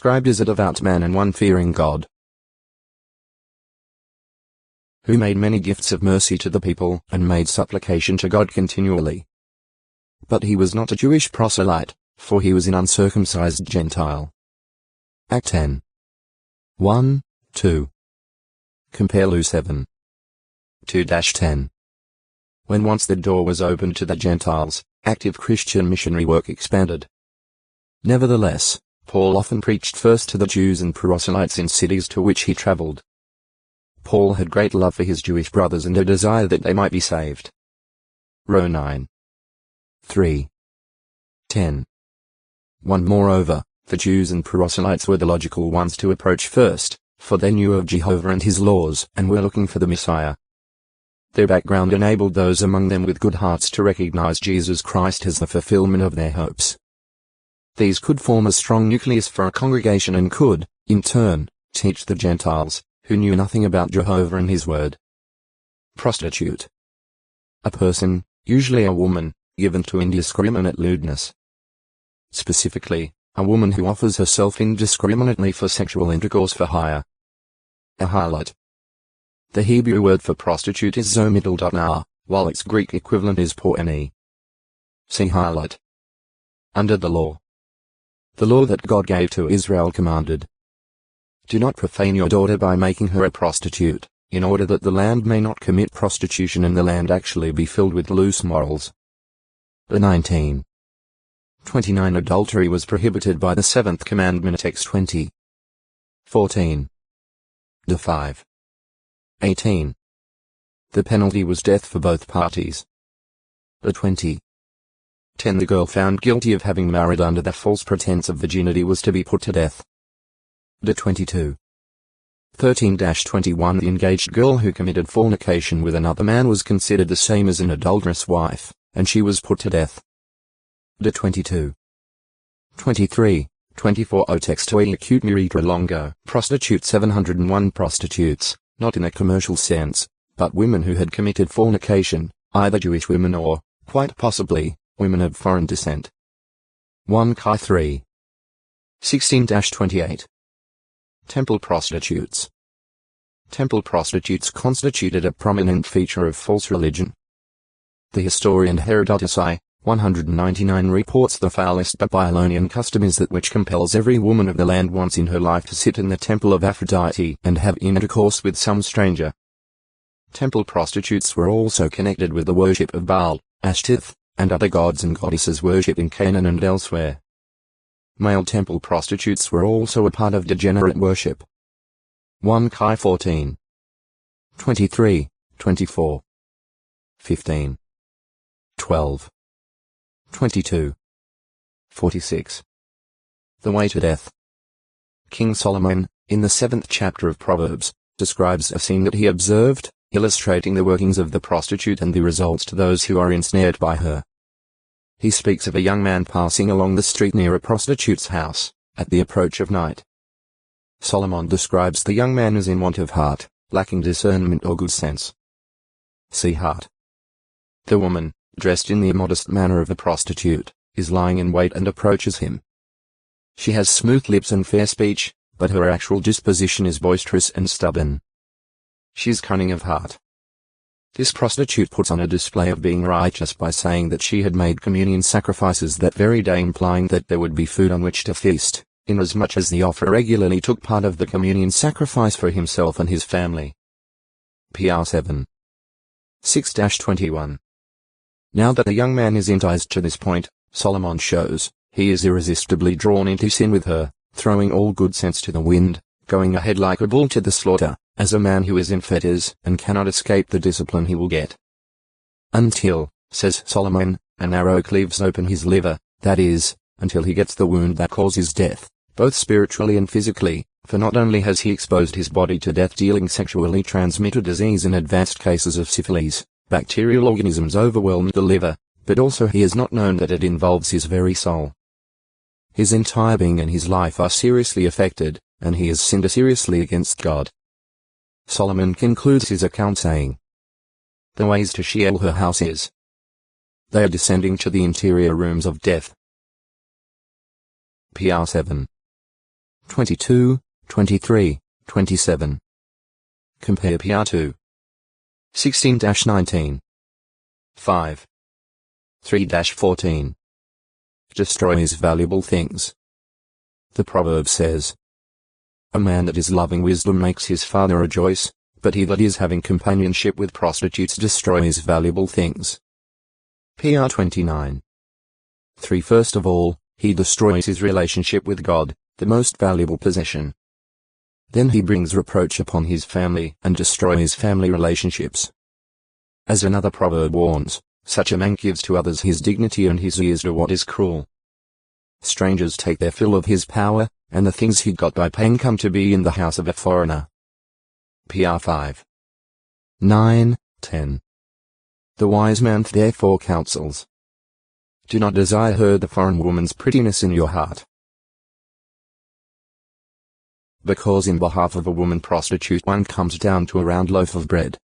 described as a devout man and one fearing God, who made many gifts of mercy to the people and made supplication to God continually. But he was not a Jewish proselyte, for he was an uncircumcised Gentile. Act 10. 1, 2. Compare Lu 7. 2-10. When once the door was opened to the Gentiles, active Christian missionary work expanded. Nevertheless, Paul often preached first to the Jews and proselytes in cities to which he traveled. Paul had great love for his Jewish brothers and a desire that they might be saved. Row 9. 3. 10. 1. Moreover, the Jews and proselytes were the logical ones to approach first, for they knew of Jehovah and his laws and were looking for the Messiah. Their background enabled those among them with good hearts to recognize Jesus Christ as the fulfillment of their hopes. These could form a strong nucleus for a congregation and could, in turn, teach the Gentiles, who knew nothing about Jehovah and his word. Prostitute. A person, usually a woman, given to indiscriminate lewdness. Specifically, a woman who offers herself indiscriminately for sexual intercourse for hire. A harlot. The Hebrew word for prostitute is zomidal.nar, while its Greek equivalent is porne. See harlot. Under the law. The law that God gave to Israel commanded, do not profane your daughter by making her a prostitute, in order that the land may not commit prostitution and the land actually be filled with loose morals. The 19. 29. Adultery was prohibited by the seventh commandment, text 20. 14. The 5. 18. The penalty was death for both parties. The 20. 10. The girl found guilty of having married under the false pretense of virginity was to be put to death. The 22. 13-21. The engaged girl who committed fornication with another man was considered the same as an adulterous wife, and she was put to death. The 22. 23, 24. O text 20. Acute muritra longo. Prostitute 701. Prostitutes, not in a commercial sense, but women who had committed fornication, either Jewish women or, quite possibly, women of foreign descent. 1 Chi 3. 16-28. Temple prostitutes. Temple prostitutes constituted a prominent feature of false religion. The historian Herodotus I. 199 reports the foulest Babylonian custom is that which compels every woman of the land once in her life to sit in the temple of Aphrodite and have intercourse with some stranger. Temple prostitutes were also connected with the worship of Baal, Ashtoreth, and other gods and goddesses worshipped in Canaan and elsewhere. Male temple prostitutes were also a part of degenerate worship. 1 Chi 14. 23, 24. 15. 12. 22. 46. The way to death. King Solomon, in the 7th chapter of Proverbs, describes a scene that he observed, illustrating the workings of the prostitute and the results to those who are ensnared by her. He speaks of a young man passing along the street near a prostitute's house, at the approach of night. Solomon describes the young man as in want of heart, lacking discernment or good sense. See heart. The woman, dressed in the immodest manner of a prostitute, is lying in wait and approaches him. She has smooth lips and fair speech, but her actual disposition is boisterous and stubborn. She is cunning of heart. This prostitute puts on a display of being righteous by saying that she had made communion sacrifices that very day, implying that there would be food on which to feast, inasmuch as the offerer regularly took part of the communion sacrifice for himself and his family. PR 7. 6-21. Now that the young man is enticed to this point, Solomon shows, he is irresistibly drawn into sin with her, throwing all good sense to the wind, going ahead like a bull to the slaughter, as a man who is in fetters and cannot escape the discipline he will get. Until, says Solomon, an arrow cleaves open his liver, that is, until he gets the wound that causes death, both spiritually and physically, for not only has he exposed his body to death-dealing sexually transmitted disease in advanced cases of syphilis, bacterial organisms overwhelmed the liver, but also he has not known that it involves his very soul. His entire being and his life are seriously affected, and he has sinned seriously against God. Solomon concludes his account saying, the ways to Sheol her house is. They are descending to the interior rooms of death. PR 7. 22, 23, 27. Compare PR2. 16-19. 5. 3-14. Destroys valuable things. The proverb says, "A man that is loving wisdom makes his father rejoice, but he that is having companionship with prostitutes destroys valuable things." PR 29. 3. First of all, he destroys his relationship with God, the most valuable possession. Then he brings reproach upon his family and destroys family relationships. As another proverb warns, such a man gives to others his dignity and his ears to what is cruel. Strangers take their fill of his power, and the things he got by pain come to be in the house of a foreigner. PR 5. 9, 10. The wise man therefore counsels, "Do not desire her the foreign woman's prettiness in your heart. Because in behalf of a woman prostitute one comes down to a round loaf of bread,